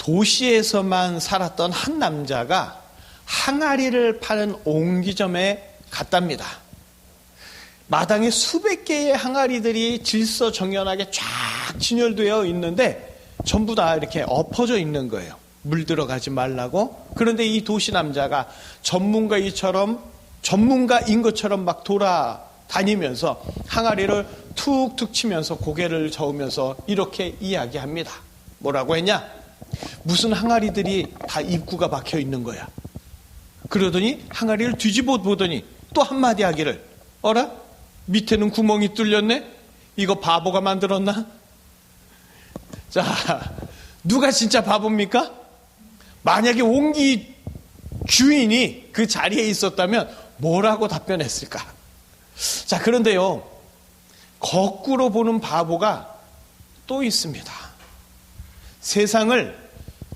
도시에서만 살았던 한 남자가 항아리를 파는 옹기점에 갔답니다. 마당에 수백 개의 항아리들이 질서정연하게 쫙 진열되어 있는데 전부 다 이렇게 엎어져 있는 거예요. 물 들어가지 말라고. 그런데 이 도시 남자가 전문가인 것처럼 막 돌아다니면서 항아리를 툭툭 치면서 고개를 저으면서 이렇게 이야기합니다. 뭐라고 했냐? 무슨 항아리들이 다 입구가 막혀 있는 거야. 그러더니 항아리를 뒤집어 보더니 또 한마디 하기를, 어라? 밑에는 구멍이 뚫렸네? 이거 바보가 만들었나? 자, 누가 진짜 바보입니까? 만약에 옹기 주인이 그 자리에 있었다면 뭐라고 답변했을까? 자, 그런데요, 거꾸로 보는 바보가 또 있습니다. 세상을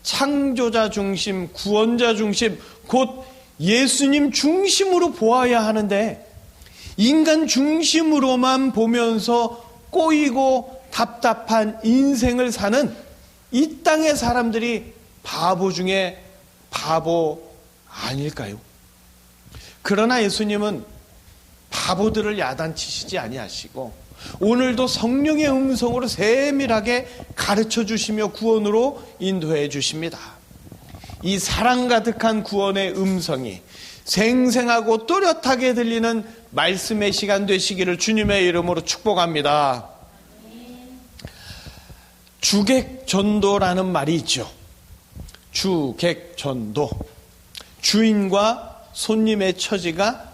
창조자 중심, 구원자 중심, 곧 예수님 중심으로 보아야 하는데 인간 중심으로만 보면서 꼬이고 답답한 인생을 사는 이 땅의 사람들이 바보 중에 바보 아닐까요? 그러나 예수님은 바보들을 야단치시지 아니하시고 오늘도 성령의 음성으로 세밀하게 가르쳐 주시며 구원으로 인도해 주십니다. 이 사랑 가득한 구원의 음성이 생생하고 또렷하게 들리는 말씀의 시간 되시기를 주님의 이름으로 축복합니다. 주객전도라는 말이 있죠. 주객전도. 주인과 손님의 처지가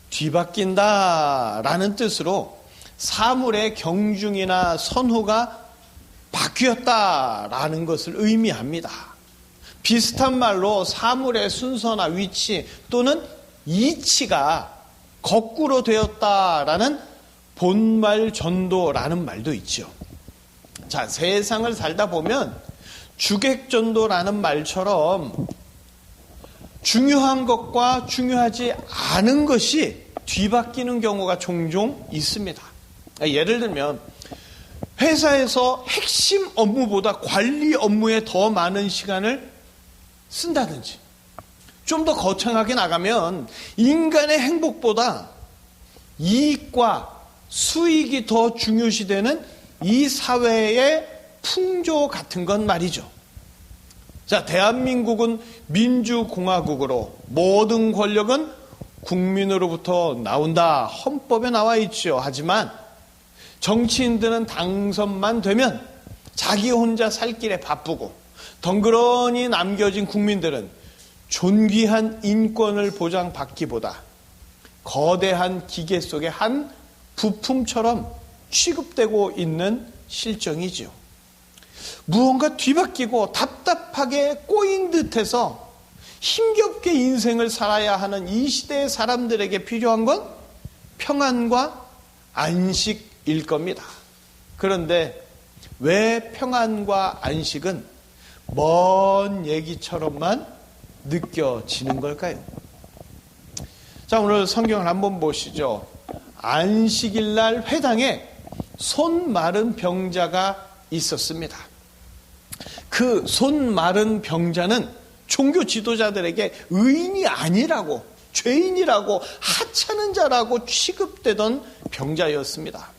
뒤바뀐다라는 뜻으로 사물의 경중이나 선호가 바뀌었다라는 것을 의미합니다. 비슷한 말로 사물의 순서나 위치 또는 이치가 거꾸로 되었다라는 본말 전도라는 말도 있죠. 자, 세상을 살다 보면 주객전도라는 말처럼 중요한 것과 중요하지 않은 것이 뒤바뀌는 경우가 종종 있습니다. 예를 들면 회사에서 핵심 업무보다 관리 업무에 더 많은 시간을 쓴다든지, 좀 더 거창하게 나가면 인간의 행복보다 이익과 수익이 더 중요시되는 이 사회의 풍조 같은 건 말이죠. 자, 대한민국은 민주공화국으로 모든 권력은 국민으로부터 나온다. 헌법에 나와 있죠. 하지만 정치인들은 당선만 되면 자기 혼자 살 길에 바쁘고 덩그러니 남겨진 국민들은 존귀한 인권을 보장받기보다 거대한 기계 속의 한 부품처럼 취급되고 있는 실정이지요. 무언가 뒤바뀌고 답답하게 꼬인 듯해서 힘겹게 인생을 살아야 하는 이 시대의 사람들에게 필요한 건 평안과 안식일 겁니다. 그런데 왜 평안과 안식은 먼 얘기처럼만 느껴지는 걸까요? 자, 오늘 성경을 한번 보시죠. 안식일 날 회당에 손 마른 병자가 있었습니다. 그 손 마른 병자는 종교 지도자들에게 의인이 아니라고, 죄인이라고, 하찮은 자라고 취급되던 병자였습니다.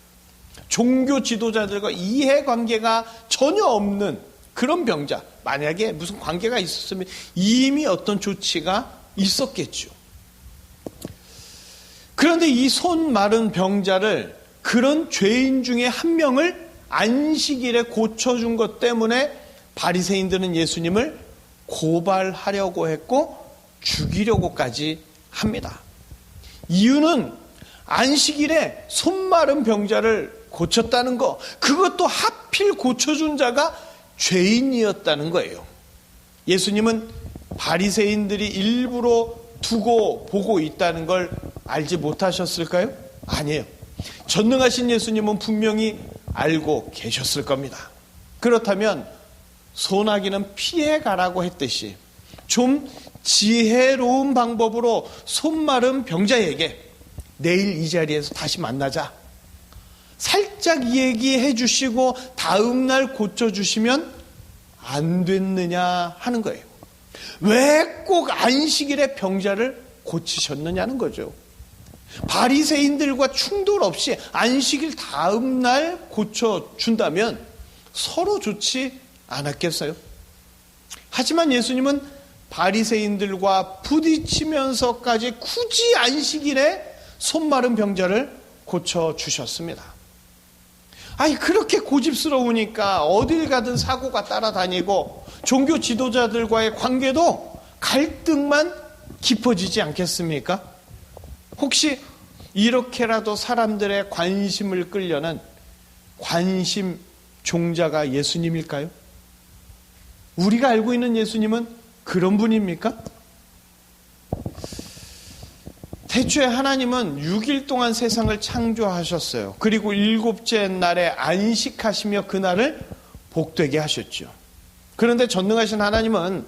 종교 지도자들과 이해관계가 전혀 없는 그런 병자, 만약에 무슨 관계가 있었으면 이미 어떤 조치가 있었겠죠. 그런데 이 손 마른 병자를, 그런 죄인 중에 한 명을 안식일에 고쳐준 것 때문에 바리새인들은 예수님을 고발하려고 했고 죽이려고까지 합니다. 이유는 안식일에 손 마른 병자를 고쳤다는 거, 그것도 하필 고쳐준 자가 죄인이었다는 거예요. 예수님은 바리새인들이 일부러 두고 보고 있다는 걸 알지 못하셨을까요? 아니에요. 전능하신 예수님은 분명히 알고 계셨을 겁니다. 그렇다면 소나기는 피해가라고 했듯이 좀 지혜로운 방법으로 손 마른 병자에게 내일 이 자리에서 다시 만나자, 살짝 얘기해 주시고 다음 날 고쳐주시면 안 됐느냐 하는 거예요. 왜 꼭 안식일에 병자를 고치셨느냐는 거죠. 바리새인들과 충돌 없이 안식일 다음 날 고쳐준다면 서로 좋지 않았겠어요? 하지만 예수님은 바리새인들과 부딪히면서까지 굳이 안식일에 손 마른 병자를 고쳐주셨습니다. 아니, 그렇게 고집스러우니까 어딜 가든 사고가 따라다니고 종교 지도자들과의 관계도 갈등만 깊어지지 않겠습니까? 혹시 이렇게라도 사람들의 관심을 끌려는 관심 종자가 예수님일까요? 우리가 알고 있는 예수님은 그런 분입니까? 태초에 하나님은 6일 동안 세상을 창조하셨어요. 그리고 7째 날에 안식하시며 그날을 복되게 하셨죠. 그런데 전능하신 하나님은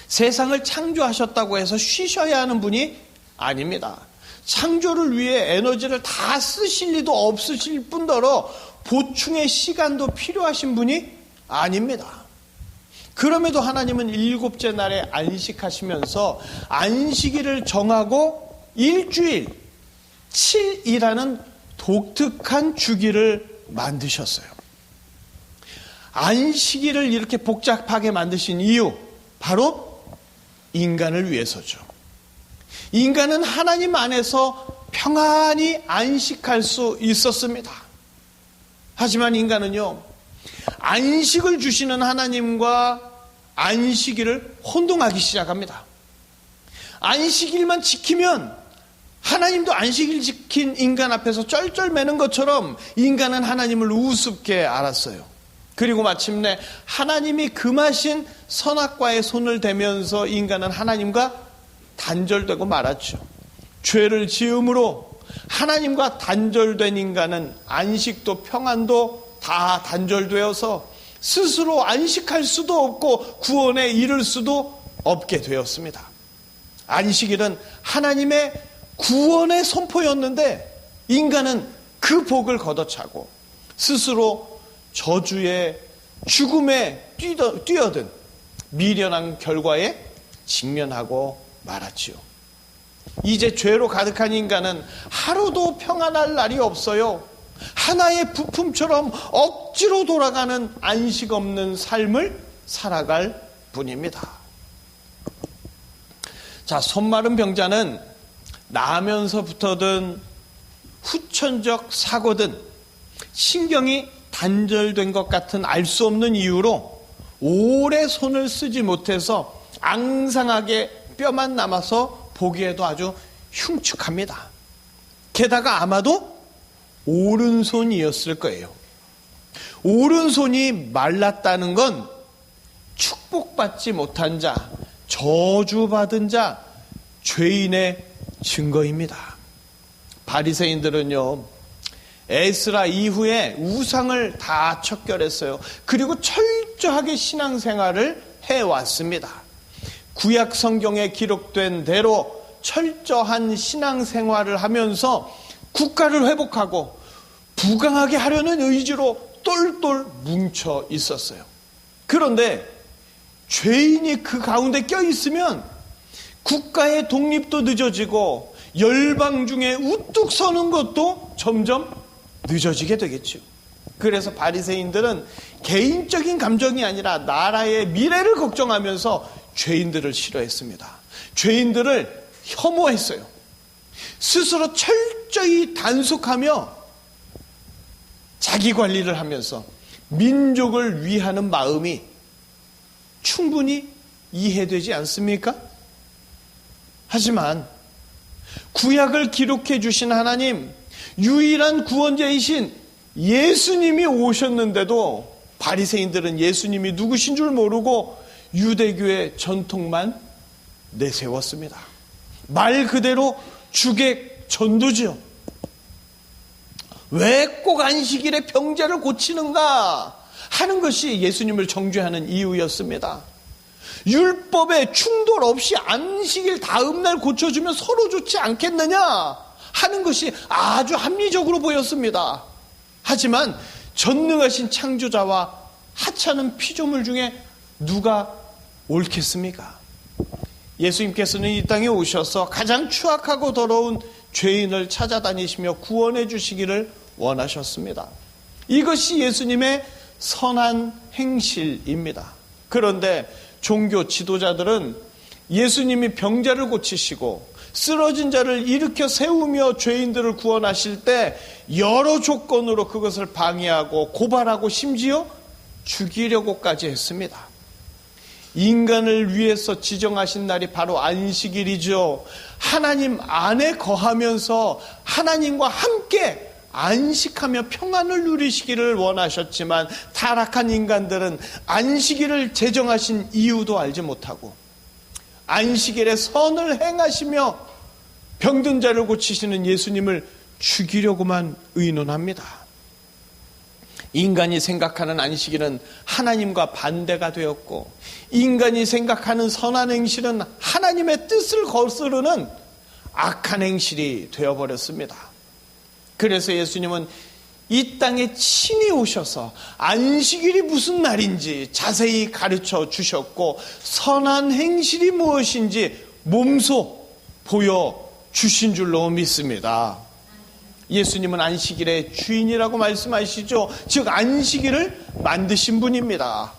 세상을 창조하셨다고 해서 쉬셔야 하는 분이 아닙니다. 창조를 위해 에너지를 다 쓰실 리도 없으실 뿐더러 보충의 시간도 필요하신 분이 아닙니다. 그럼에도 하나님은 7째 날에 안식하시면서 안식일을 정하고 일주일 7이라는 독특한 주기를 만드셨어요. 안식일을 이렇게 복잡하게 만드신 이유, 바로 인간을 위해서죠. 인간은 하나님 안에서 평안히 안식할 수 있었습니다. 하지만 인간은요, 안식을 주시는 하나님과 안식일을 혼동하기 시작합니다. 안식일만 지키면 하나님도 안식일 지킨 인간 앞에서 쩔쩔매는 것처럼 인간은 하나님을 우습게 알았어요. 그리고 마침내 하나님이 금하신 선악과에 손을 대면서 인간은 하나님과 단절되고 말았죠. 죄를 지음으로 하나님과 단절된 인간은 안식도 평안도 다 단절되어서 스스로 안식할 수도 없고 구원에 이를 수도 없게 되었습니다. 안식일은 하나님의 구원의 선포였는데 인간은 그 복을 걷어차고 스스로 저주의 죽음에 뛰어든 미련한 결과에 직면하고 말았지요. 이제 죄로 가득한 인간은 하루도 평안할 날이 없어요. 하나의 부품처럼 억지로 돌아가는 안식 없는 삶을 살아갈 뿐입니다. 자, 손 마른 병자는 나면서부터든 후천적 사고든 신경이 단절된 것 같은 알 수 없는 이유로 오래 손을 쓰지 못해서 앙상하게 뼈만 남아서 보기에도 아주 흉측합니다. 게다가 아마도 오른손이었을 거예요. 오른손이 말랐다는 건 축복받지 못한 자, 저주받은 자, 죄인의 증거입니다. 바리새인들은요, 에스라 이후에 우상을 다 척결했어요. 그리고 철저하게 신앙생활을 해왔습니다. 구약 성경에 기록된 대로 철저한 신앙생활을 하면서 국가를 회복하고 부강하게 하려는 의지로 똘똘 뭉쳐 있었어요. 그런데 죄인이 그 가운데 껴있으면 국가의 독립도 늦어지고 열방 중에 우뚝 서는 것도 점점 늦어지게 되겠죠. 그래서 바리새인들은 개인적인 감정이 아니라 나라의 미래를 걱정하면서 죄인들을 싫어했습니다. 죄인들을 혐오했어요. 스스로 철저히 단속하며 자기 관리를 하면서 민족을 위하는 마음이 충분히 이해되지 않습니까? 하지만 구약을 기록해 주신 하나님, 유일한 구원자이신 예수님이 오셨는데도 바리새인들은 예수님이 누구신 줄 모르고 유대교의 전통만 내세웠습니다. 말 그대로 주객 전도죠. 왜 꼭 안식일에 병자를 고치는가 하는 것이 예수님을 정죄하는 이유였습니다. 율법에 충돌 없이 안식일 다음 날 고쳐주면 서로 좋지 않겠느냐 하는 것이 아주 합리적으로 보였습니다. 하지만 전능하신 창조자와 하찮은 피조물 중에 누가 옳겠습니까? 예수님께서는 이 땅에 오셔서 가장 추악하고 더러운 죄인을 찾아다니시며 구원해 주시기를 원하셨습니다. 이것이 예수님의 선한 행실입니다. 그런데 종교 지도자들은 예수님이 병자를 고치시고 쓰러진 자를 일으켜 세우며 죄인들을 구원하실 때 여러 조건으로 그것을 방해하고 고발하고 심지어 죽이려고까지 했습니다. 인간을 위해서 지정하신 날이 바로 안식일이죠. 하나님 안에 거하면서 하나님과 함께 안식하며 평안을 누리시기를 원하셨지만 타락한 인간들은 안식일을 제정하신 이유도 알지 못하고 안식일에 선을 행하시며 병든 자를 고치시는 예수님을 죽이려고만 의논합니다. 인간이 생각하는 안식일은 하나님과 반대가 되었고 인간이 생각하는 선한 행실은 하나님의 뜻을 거스르는 악한 행실이 되어버렸습니다. 그래서 예수님은 이 땅에 친히 오셔서 안식일이 무슨 날인지 자세히 가르쳐 주셨고 선한 행실이 무엇인지 몸소 보여주신 줄로 믿습니다. 예수님은 안식일의 주인이라고 말씀하시죠. 즉 안식일을 만드신 분입니다.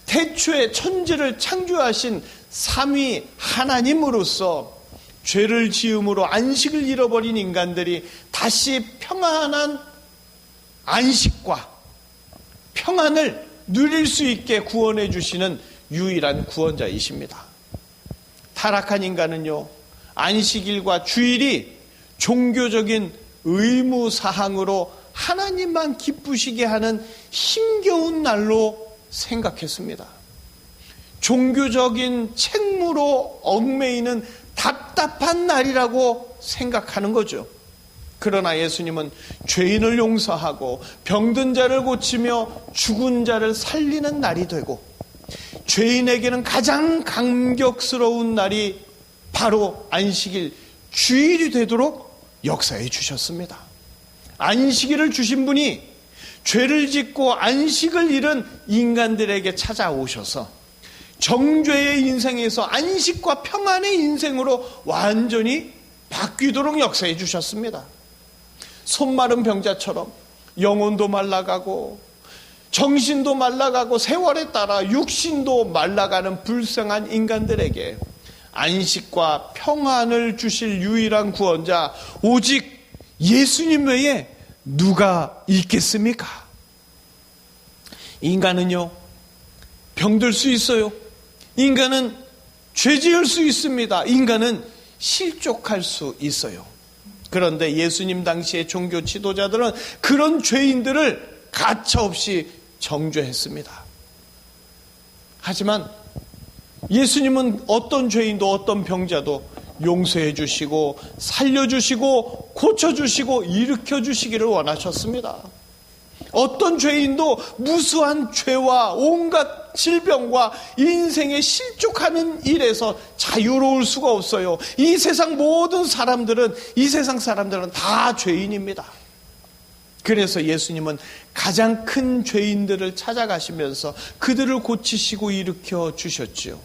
태초에 천지를 창조하신 삼위 하나님으로서 죄를 지음으로 안식을 잃어버린 인간들이 다시 평안한 안식과 평안을 누릴 수 있게 구원해 주시는 유일한 구원자이십니다. 타락한 인간은요, 안식일과 주일이 종교적인 의무사항으로 하나님만 기쁘시게 하는 힘겨운 날로 생각했습니다. 종교적인 책무로 얽매이는 답답한 날이라고 생각하는 거죠. 그러나 예수님은 죄인을 용서하고 병든 자를 고치며 죽은 자를 살리는 날이 되고 죄인에게는 가장 감격스러운 날이 바로 안식일 주일이 되도록 역사해 주셨습니다. 안식일을 주신 분이 죄를 짓고 안식을 잃은 인간들에게 찾아오셔서 정죄의 인생에서 안식과 평안의 인생으로 완전히 바뀌도록 역사해 주셨습니다. 손마른 병자처럼 영혼도 말라가고 정신도 말라가고 세월에 따라 육신도 말라가는 불쌍한 인간들에게 안식과 평안을 주실 유일한 구원자 오직 예수님 외에 누가 있겠습니까? 인간은요, 병들 수 있어요. 인간은 죄 지을 수 있습니다. 인간은 실족할 수 있어요. 그런데 예수님 당시의 종교 지도자들은 그런 죄인들을 가차없이 정죄했습니다. 하지만 예수님은 어떤 죄인도 어떤 병자도 용서해 주시고 살려주시고 고쳐주시고 일으켜주시기를 원하셨습니다. 어떤 죄인도 무수한 죄와 온갖 질병과 인생에 실족하는 일에서 자유로울 수가 없어요. 이 세상 모든 사람들은, 이 세상 사람들은 다 죄인입니다. 그래서 예수님은 가장 큰 죄인들을 찾아가시면서 그들을 고치시고 일으켜 주셨지요.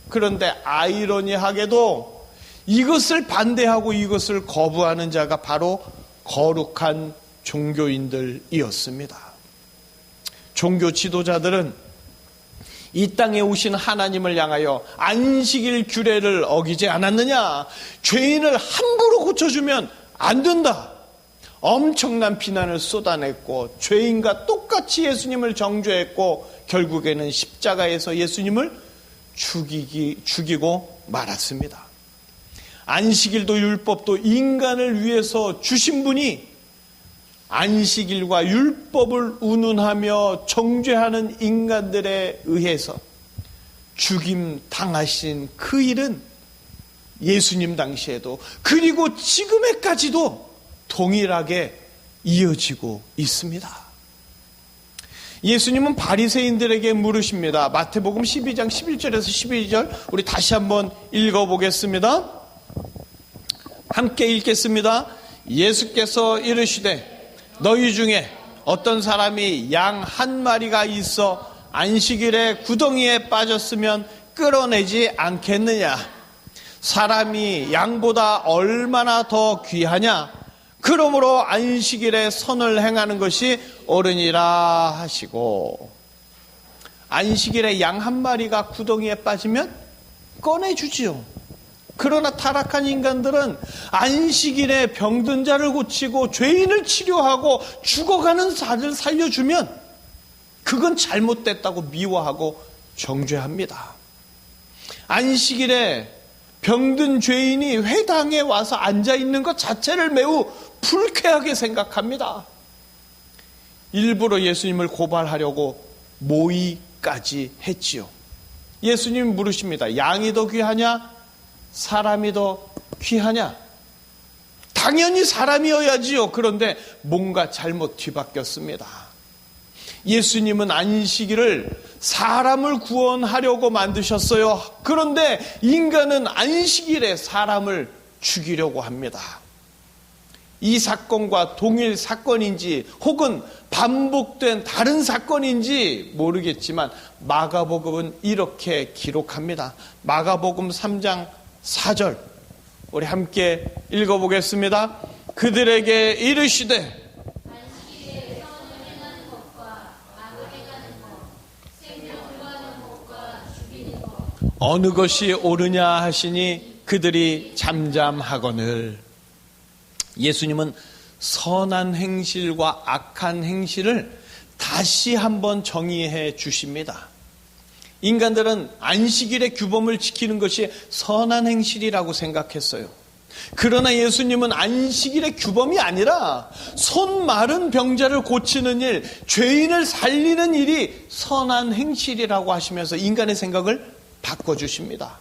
그런데 아이러니하게도 이것을 반대하고 이것을 거부하는 자가 바로 거룩한 종교인들이었습니다. 종교 지도자들은 이 땅에 오신 하나님을 향하여 안식일 규례를 어기지 않았느냐? 죄인을 함부로 고쳐주면 안 된다. 엄청난 비난을 쏟아냈고 죄인과 똑같이 예수님을 정죄했고 결국에는 십자가에서 예수님을 죽이고 말았습니다. 안식일도 율법도 인간을 위해서 주신 분이 안식일과 율법을 운운하며 정죄하는 인간들에 의해서 죽임 당하신 그 일은 예수님 당시에도 그리고 지금에까지도 동일하게 이어지고 있습니다. 예수님은 바리새인들에게 물으십니다. 마태복음 12장 11절에서 12절 우리 다시 한번 읽어보겠습니다. 함께 읽겠습니다. 예수께서 이르시되 너희 중에 어떤 사람이 양 한 마리가 있어 안식일에 구덩이에 빠졌으면 끌어내지 않겠느냐? 사람이 양보다 얼마나 더 귀하냐? 그러므로 안식일에 선을 행하는 것이 옳으니라 하시고, 안식일에 양 한 마리가 구덩이에 빠지면 꺼내주지요. 그러나 타락한 인간들은 안식일에 병든 자를 고치고 죄인을 치료하고 죽어가는 자를 살려주면 그건 잘못됐다고 미워하고 정죄합니다. 안식일에 병든 죄인이 회당에 와서 앉아있는 것 자체를 매우 불쾌하게 생각합니다. 일부러 예수님을 고발하려고 모의까지 했지요. 예수님 물으십니다. 양이 더 귀하냐? 사람이 더 귀하냐? 당연히 사람이어야지요. 그런데 뭔가 잘못 뒤바뀌었습니다. 예수님은 안식일을 사람을 구원하려고 만드셨어요. 그런데 인간은 안식일에 사람을 죽이려고 합니다. 이 사건과 동일 사건인지 혹은 반복된 다른 사건인지 모르겠지만 마가복음은 이렇게 기록합니다. 마가복음 3장 4절 우리 함께 읽어보겠습니다. 그들에게 이르시되 어느 것이 옳으냐 하시니 그들이 잠잠하거늘. 예수님은 선한 행실과 악한 행실을 다시 한번 정의해 주십니다. 인간들은 안식일의 규범을 지키는 것이 선한 행실이라고 생각했어요. 그러나 예수님은 안식일의 규범이 아니라 손 마른 병자를 고치는 일, 죄인을 살리는 일이 선한 행실이라고 하시면서 인간의 생각을 바꿔주십니다.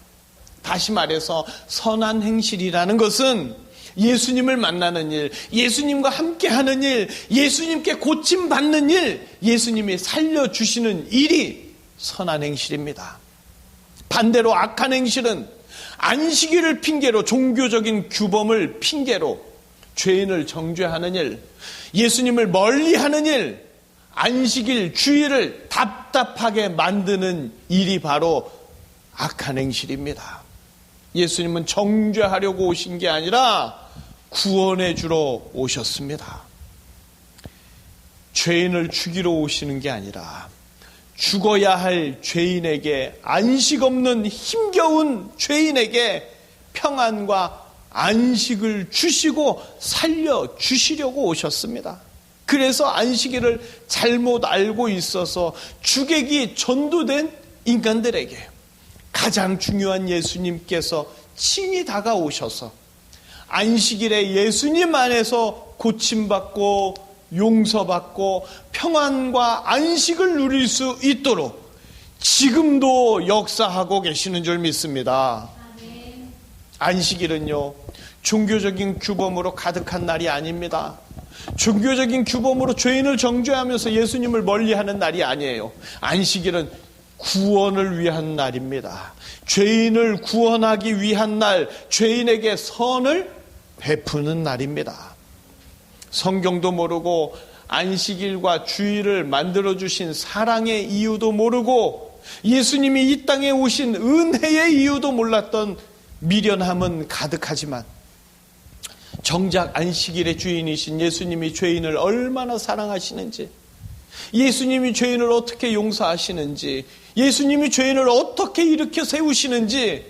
다시 말해서 선한 행실이라는 것은 예수님을 만나는 일, 예수님과 함께하는 일, 예수님께 고침받는 일, 예수님이 살려주시는 일이 선한 행실입니다. 반대로 악한 행실은 안식일을 핑계로 종교적인 규범을 핑계로 죄인을 정죄하는 일, 예수님을 멀리하는 일, 안식일 주일을 답답하게 만드는 일이 바로 악한 행실입니다. 예수님은 정죄하려고 오신 게 아니라 구원해 주러 오셨습니다. 죄인을 죽이러 오시는 게 아니라 죽어야 할 죄인에게, 안식 없는 힘겨운 죄인에게 평안과 안식을 주시고 살려주시려고 오셨습니다. 그래서 안식일을 잘못 알고 있어서 주객이 전도된 인간들에게 가장 중요한 예수님께서 친히 다가오셔서 안식일에 예수님 안에서 고침받고 용서받고 평안과 안식을 누릴 수 있도록 지금도 역사하고 계시는 줄 믿습니다. 안식일은요, 종교적인 규범으로 가득한 날이 아닙니다. 종교적인 규범으로 죄인을 정죄하면서 예수님을 멀리하는 날이 아니에요. 안식일은 구원을 위한 날입니다. 죄인을 구원하기 위한 날, 죄인에게 선을 베푸는 날입니다. 성경도 모르고 안식일과 주일을 만들어주신 사랑의 이유도 모르고 예수님이 이 땅에 오신 은혜의 이유도 몰랐던 미련함은 가득하지만 정작 안식일의 주인이신 예수님이 죄인을 얼마나 사랑하시는지, 예수님이 죄인을 어떻게 용서하시는지, 예수님이 죄인을 어떻게 일으켜 세우시는지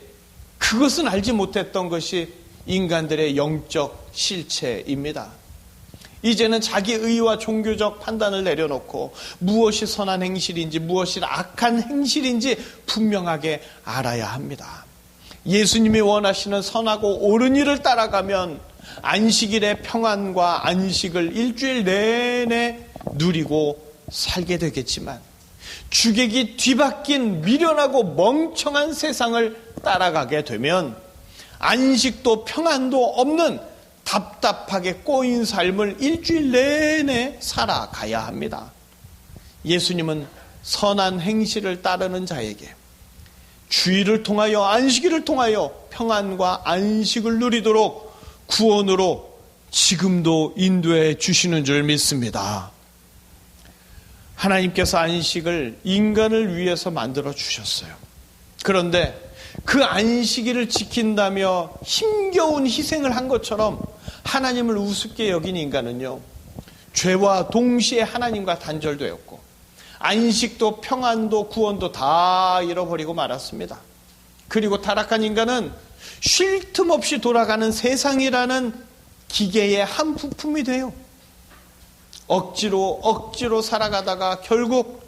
그것은 알지 못했던 것이 인간들의 영적 실체입니다. 이제는 자기 의와 종교적 판단을 내려놓고 무엇이 선한 행실인지 무엇이 악한 행실인지 분명하게 알아야 합니다. 예수님이 원하시는 선하고 옳은 일을 따라가면 안식일의 평안과 안식을 일주일 내내 누리고 살게 되겠지만, 주객이 뒤바뀐 미련하고 멍청한 세상을 따라가게 되면 안식도 평안도 없는 답답하게 꼬인 삶을 일주일 내내 살아가야 합니다. 예수님은 선한 행실을 따르는 자에게 주일을 통하여, 안식일을 통하여 평안과 안식을 누리도록 구원으로 지금도 인도해 주시는 줄 믿습니다. 하나님께서 안식을 인간을 위해서 만들어 주셨어요. 그런데 그 안식일을 지킨다며 힘겨운 희생을 한 것처럼 하나님을 우습게 여긴 인간은요, 죄와 동시에 하나님과 단절되었고 안식도 평안도 구원도 다 잃어버리고 말았습니다. 그리고 타락한 인간은 쉴 틈 없이 돌아가는 세상이라는 기계의 한 부품이 돼요. 억지로 살아가다가 결국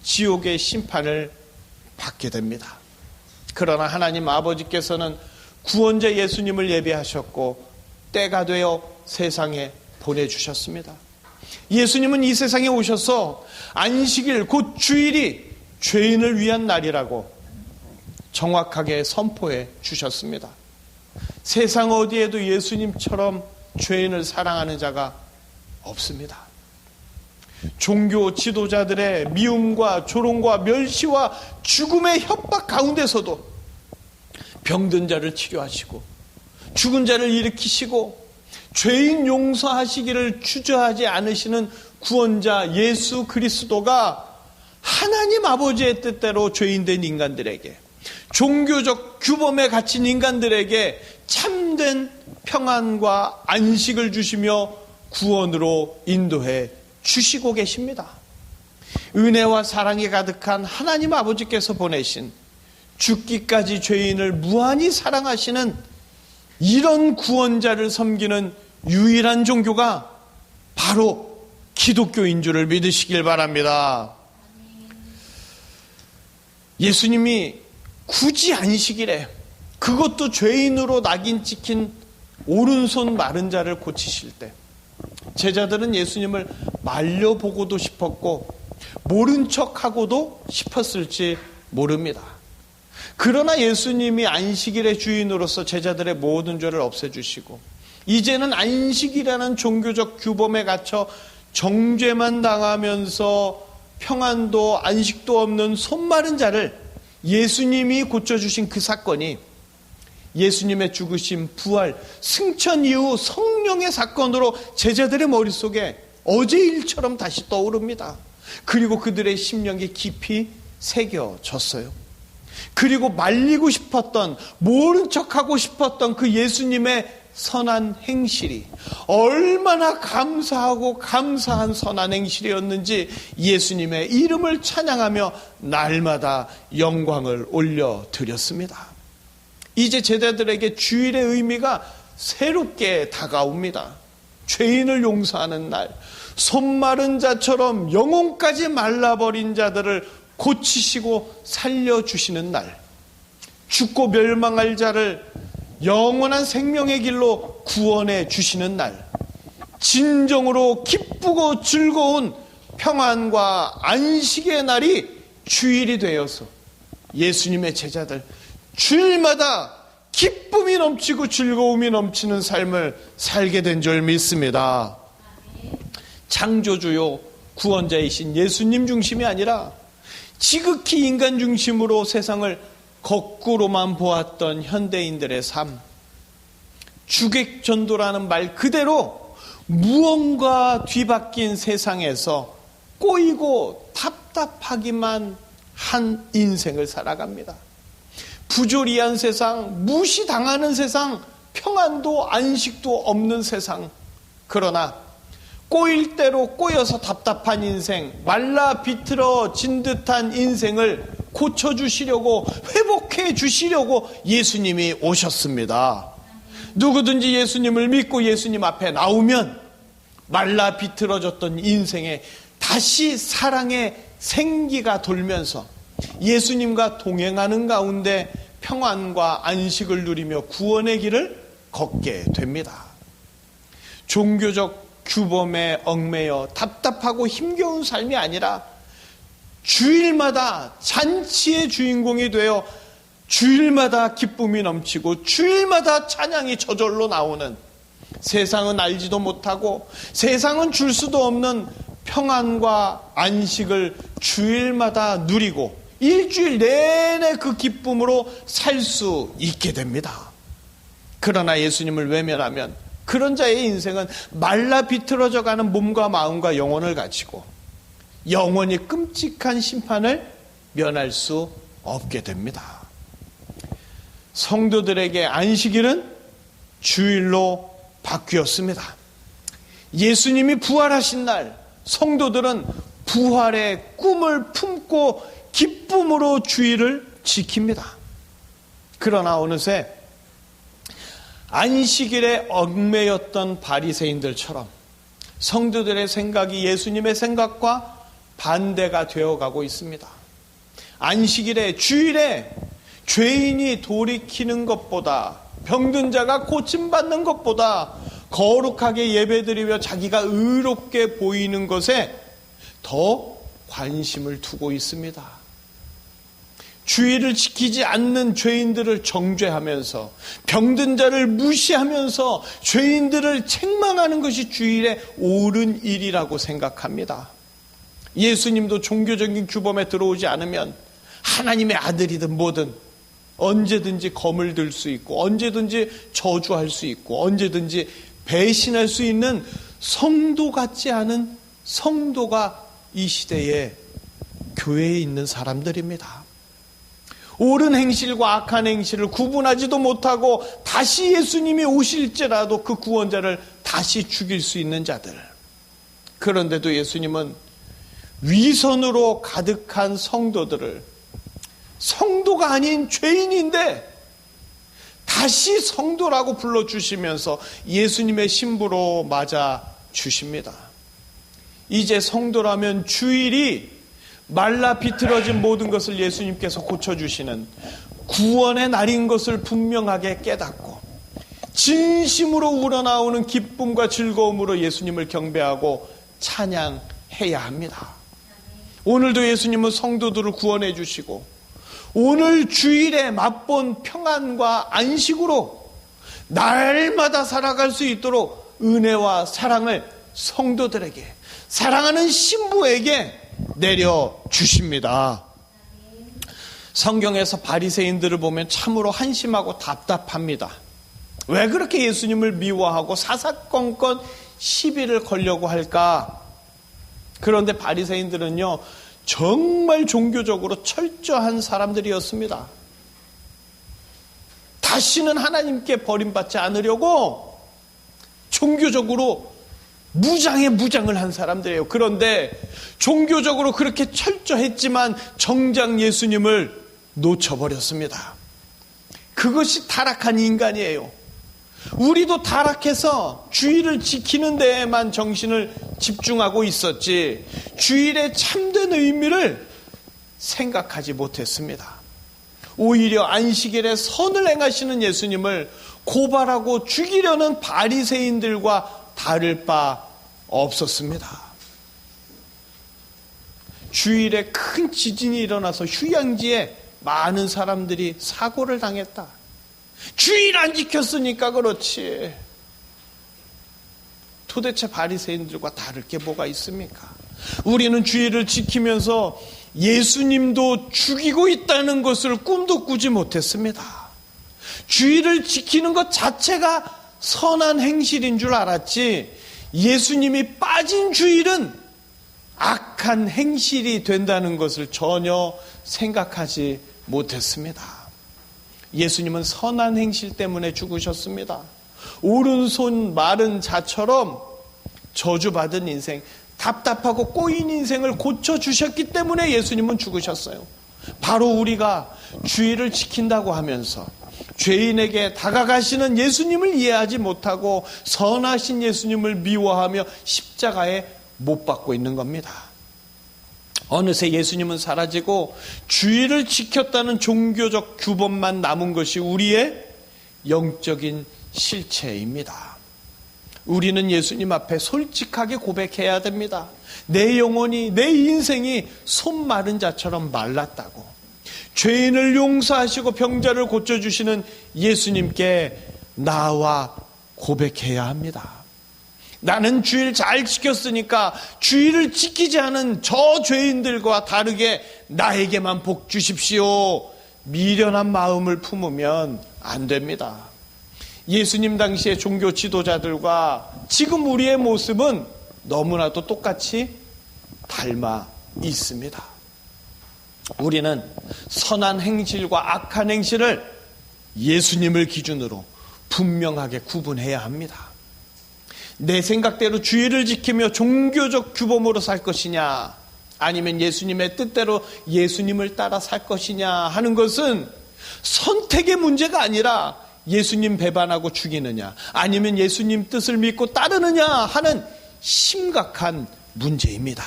지옥의 심판을 받게 됩니다. 그러나 하나님 아버지께서는 구원자 예수님을 예비하셨고 때가 되어 세상에 보내주셨습니다. 예수님은 이 세상에 오셔서 안식일 곧 주일이 죄인을 위한 날이라고 정확하게 선포해 주셨습니다. 세상 어디에도 예수님처럼 죄인을 사랑하는 자가 없습니다. 종교 지도자들의 미움과 조롱과 멸시와 죽음의 협박 가운데서도 병든 자를 치료하시고 죽은 자를 일으키시고 죄인 용서하시기를 주저하지 않으시는 구원자 예수 그리스도가 하나님 아버지의 뜻대로 죄인된 인간들에게, 종교적 규범에 갇힌 인간들에게 참된 평안과 안식을 주시며 구원으로 인도해 주시고 계십니다. 은혜와 사랑이 가득한 하나님 아버지께서 보내신 죽기까지 죄인을 무한히 사랑하시는 이런 구원자를 섬기는 유일한 종교가 바로 기독교인 줄을 믿으시길 바랍니다. 예수님이 굳이 안식일에, 그것도 죄인으로 낙인 찍힌 오른손 마른 자를 고치실 때 제자들은 예수님을 말려보고도 싶었고 모른 척하고도 싶었을지 모릅니다. 그러나 예수님이 안식일의 주인으로서 제자들의 모든 죄를 없애주시고 이제는 안식이라는 종교적 규범에 갇혀 정죄만 당하면서 평안도 안식도 없는 손마른 자를 예수님이 고쳐주신 그 사건이 예수님의 죽으심, 부활, 승천 이후 성령의 사건으로 제자들의 머릿속에 어제 일처럼 다시 떠오릅니다. 그리고 그들의 심령에 깊이 새겨졌어요. 그리고 말리고 싶었던, 모른 척하고 싶었던 그 예수님의 선한 행실이 얼마나 감사하고 감사한 선한 행실이었는지 예수님의 이름을 찬양하며 날마다 영광을 올려드렸습니다. 이제 제자들에게 주일의 의미가 새롭게 다가옵니다. 죄인을 용서하는 날, 손마른 자처럼 영혼까지 말라버린 자들을 고치시고 살려주시는 날, 죽고 멸망할 자를 영원한 생명의 길로 구원해 주시는 날, 진정으로 기쁘고 즐거운 평안과 안식의 날이 주일이 되어서 예수님의 제자들 주일마다 기쁨이 넘치고 즐거움이 넘치는 삶을 살게 된 줄 믿습니다. 창조주요 구원자이신 예수님 중심이 아니라 지극히 인간 중심으로 세상을 거꾸로만 보았던 현대인들의 삶, 주객전도라는 말 그대로 무언가 뒤바뀐 세상에서 꼬이고 답답하기만 한 인생을 살아갑니다. 부조리한 세상, 무시당하는 세상, 평안도 안식도 없는 세상. 그러나 꼬일 대로 꼬여서 답답한 인생, 말라 비틀어진 듯한 인생을 고쳐주시려고, 회복해 주시려고 예수님이 오셨습니다. 누구든지 예수님을 믿고 예수님 앞에 나오면 말라 비틀어졌던 인생에 다시 사랑의 생기가 돌면서 예수님과 동행하는 가운데 평안과 안식을 누리며 구원의 길을 걷게 됩니다. 종교적 규범에 얽매여 답답하고 힘겨운 삶이 아니라 주일마다 잔치의 주인공이 되어 주일마다 기쁨이 넘치고 주일마다 찬양이 저절로 나오는, 세상은 알지도 못하고 세상은 줄 수도 없는 평안과 안식을 주일마다 누리고 일주일 내내 그 기쁨으로 살 수 있게 됩니다. 그러나 예수님을 외면하면 그런 자의 인생은 말라 비틀어져 가는 몸과 마음과 영혼을 가지고 영원히 끔찍한 심판을 면할 수 없게 됩니다. 성도들에게 안식일은 주일로 바뀌었습니다. 예수님이 부활하신 날 성도들은 부활의 꿈을 품고 기쁨으로 주일을 지킵니다. 그러나 어느새 안식일에 얽매였던 바리새인들처럼 성도들의 생각이 예수님의 생각과 반대가 되어가고 있습니다. 안식일에, 주일에 죄인이 돌이키는 것보다, 병든 자가 고침받는 것보다 거룩하게 예배드리며 자기가 의롭게 보이는 것에 더 관심을 두고 있습니다. 주의를 지키지 않는 죄인들을 정죄하면서, 병든 자를 무시하면서 죄인들을 책망하는 것이 주일의 옳은 일이라고 생각합니다. 예수님도 종교적인 규범에 들어오지 않으면 하나님의 아들이든 뭐든 언제든지 검을 들 수 있고, 언제든지 저주할 수 있고, 언제든지 배신할 수 있는 성도 같지 않은 성도가 이 시대에 교회에 있는 사람들입니다. 옳은 행실과 악한 행실을 구분하지도 못하고 다시 예수님이 오실지라도 그 구원자를 다시 죽일 수 있는 자들. 그런데도 예수님은 위선으로 가득한 성도들을, 성도가 아닌 죄인인데 다시 성도라고 불러주시면서 예수님의 신부로 맞아 주십니다. 이제 성도라면 주일이 말라 비틀어진 모든 것을 예수님께서 고쳐주시는 구원의 날인 것을 분명하게 깨닫고 진심으로 우러나오는 기쁨과 즐거움으로 예수님을 경배하고 찬양해야 합니다. 오늘도 예수님은 성도들을 구원해 주시고 오늘 주일에 맛본 평안과 안식으로 날마다 살아갈 수 있도록 은혜와 사랑을 성도들에게, 사랑하는 신부에게 내려주십니다. 성경에서 바리새인들을 보면 참으로 한심하고 답답합니다. 왜 그렇게 예수님을 미워하고 사사건건 시비를 걸려고 할까? 그런데 바리새인들은요, 정말 종교적으로 철저한 사람들이었습니다. 다시는 하나님께 버림받지 않으려고 종교적으로 무장에 무장을 한 사람들이에요. 그런데 종교적으로 그렇게 철저했지만 정작 예수님을 놓쳐버렸습니다. 그것이 타락한 인간이에요. 우리도 타락해서 주일을 지키는 데에만 정신을 집중하고 있었지 주일의 참된 의미를 생각하지 못했습니다. 오히려 안식일에 선을 행하시는 예수님을 고발하고 죽이려는 바리새인들과 다를 바 없었습니다. 주일에 큰 지진이 일어나서 휴양지에 많은 사람들이 사고를 당했다. 주일 안 지켰으니까 그렇지. 도대체 바리새인들과 다를 게 뭐가 있습니까? 우리는 주일을 지키면서 예수님도 죽이고 있다는 것을 꿈도 꾸지 못했습니다. 주일을 지키는 것 자체가 선한 행실인 줄 알았지 예수님이 빠진 주일은 악한 행실이 된다는 것을 전혀 생각하지 못했습니다. 예수님은 선한 행실 때문에 죽으셨습니다. 오른손 마른 자처럼 저주받은 인생, 답답하고 꼬인 인생을 고쳐주셨기 때문에 예수님은 죽으셨어요. 바로 우리가 주일을 지킨다고 하면서 죄인에게 다가가시는 예수님을 이해하지 못하고 선하신 예수님을 미워하며 십자가에 못 박고 있는 겁니다. 어느새 예수님은 사라지고 주일을 지켰다는 종교적 규범만 남은 것이 우리의 영적인 실체입니다. 우리는 예수님 앞에 솔직하게 고백해야 됩니다. 내 영혼이, 내 인생이 손 마른 자처럼 말랐다고. 죄인을 용서하시고 병자를 고쳐주시는 예수님께 나와 고백해야 합니다. 나는 주일 잘 지켰으니까 주일을 지키지 않은 저 죄인들과 다르게 나에게만 복 주십시오. 미련한 마음을 품으면 안 됩니다. 예수님 당시의 종교 지도자들과 지금 우리의 모습은 너무나도 똑같이 닮아 있습니다. 우리는 선한 행실과 악한 행실을 예수님을 기준으로 분명하게 구분해야 합니다. 내 생각대로 주의를 지키며 종교적 규범으로 살 것이냐, 아니면 예수님의 뜻대로 예수님을 따라 살 것이냐 하는 것은 선택의 문제가 아니라 예수님 배반하고 죽이느냐, 아니면 예수님 뜻을 믿고 따르느냐 하는 심각한 문제입니다.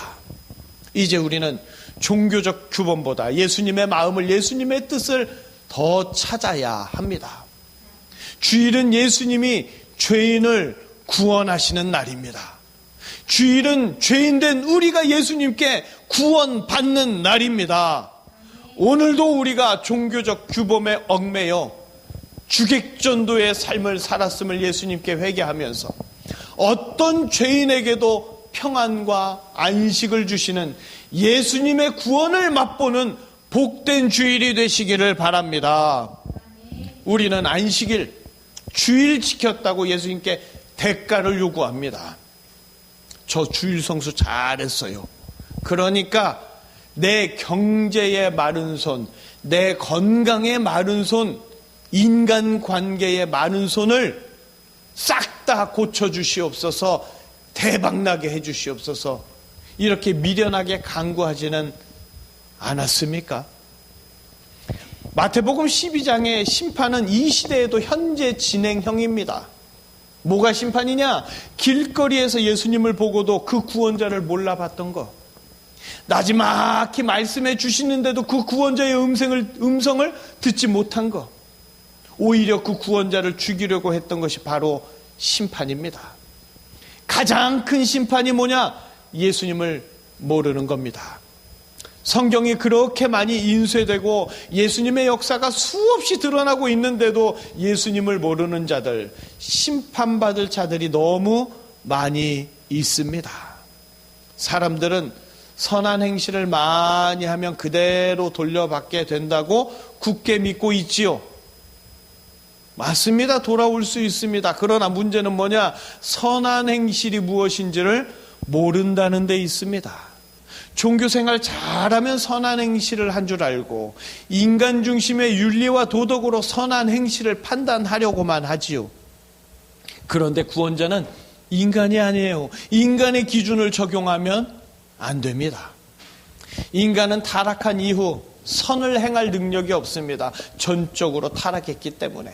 이제 우리는 종교적 규범보다 예수님의 마음을, 예수님의 뜻을 더 찾아야 합니다. 주일은 예수님이 죄인을 구원하시는 날입니다. 주일은 죄인된 우리가 예수님께 구원받는 날입니다. 오늘도 우리가 종교적 규범에 얽매여 주객전도의 삶을 살았음을 예수님께 회개하면서 어떤 죄인에게도 평안과 안식을 주시는 예수님의 구원을 맛보는 복된 주일이 되시기를 바랍니다. 우리는 안식일, 주일 지켰다고 예수님께 대가를 요구합니다. 저 주일 성수 잘했어요. 그러니까 내 경제의 마른 손, 내 건강의 마른 손, 인간관계의 마른 손을 싹 다 고쳐주시옵소서, 대박나게 해주시옵소서, 이렇게 미련하게 간구하지는 않았습니까? 마태복음 12장의 심판은 이 시대에도 현재 진행형입니다. 뭐가 심판이냐? 길거리에서 예수님을 보고도 그 구원자를 몰라봤던 것, 나지막히 말씀해 주시는데도 그 구원자의 음성을 듣지 못한 것, 오히려 그 구원자를 죽이려고 했던 것이 바로 심판입니다. 가장 큰 심판이 뭐냐? 예수님을 모르는 겁니다. 성경이 그렇게 많이 인쇄되고 예수님의 역사가 수없이 드러나고 있는데도 예수님을 모르는 자들, 심판받을 자들이 너무 많이 있습니다. 사람들은 선한 행실을 많이 하면 그대로 돌려받게 된다고 굳게 믿고 있지요. 맞습니다. 돌아올 수 있습니다. 그러나 문제는 뭐냐? 선한 행실이 무엇인지를 모른다는 데 있습니다. 종교생활 잘하면 선한 행실을 한 줄 알고 인간 중심의 윤리와 도덕으로 선한 행실을 판단하려고만 하지요. 그런데 구원자는 인간이 아니에요. 인간의 기준을 적용하면 안 됩니다. 인간은 타락한 이후 선을 행할 능력이 없습니다. 전적으로 타락했기 때문에.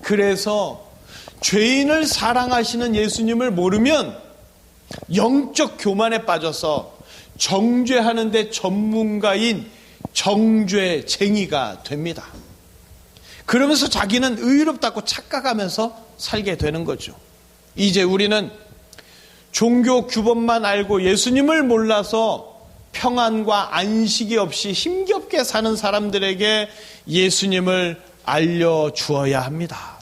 그래서 죄인을 사랑하시는 예수님을 모르면 영적 교만에 빠져서 정죄하는 데 전문가인 정죄쟁이가 됩니다. 그러면서 자기는 의롭다고 착각하면서 살게 되는 거죠. 이제 우리는 종교 규범만 알고 예수님을 몰라서 평안과 안식이 없이 힘겹게 사는 사람들에게 예수님을 알려주어야 합니다.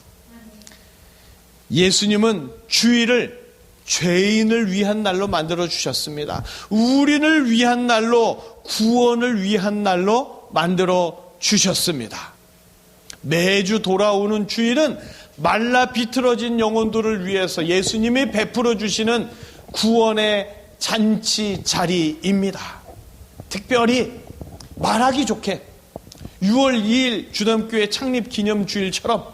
예수님은 주일을 죄인을 위한 날로 만들어 주셨습니다. 우리를 위한 날로, 구원을 위한 날로 만들어 주셨습니다. 매주 돌아오는 주일은 말라 비틀어진 영혼들을 위해서 예수님이 베풀어 주시는 구원의 잔치 자리입니다. 특별히 말하기 좋게 6월 2일 주담교회 창립 기념 주일처럼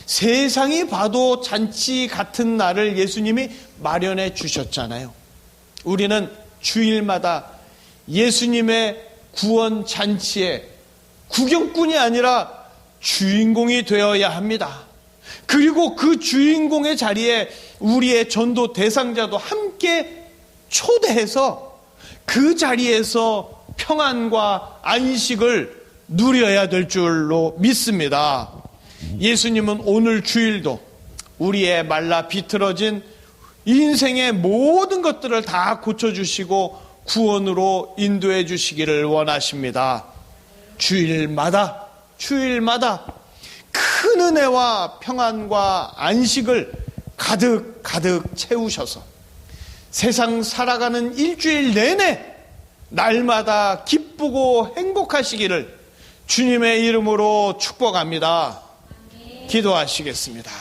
세상이 봐도 잔치 같은 날을 예수님이 마련해 주셨잖아요. 우리는 주일마다 예수님의 구원 잔치에 구경꾼이 아니라 주인공이 되어야 합니다. 그리고 그 주인공의 자리에 우리의 전도 대상자도 함께 초대해서 그 자리에서 평안과 안식을 누려야 될 줄로 믿습니다. 예수님은 오늘 주일도 우리의 말라 비틀어진 인생의 모든 것들을 다 고쳐주시고 구원으로 인도해 주시기를 원하십니다. 주일마다 큰 은혜와 평안과 안식을 가득 채우셔서 세상 살아가는 일주일 내내 날마다 기쁘고 행복하시기를 주님의 이름으로 축복합니다. 기도하시겠습니다.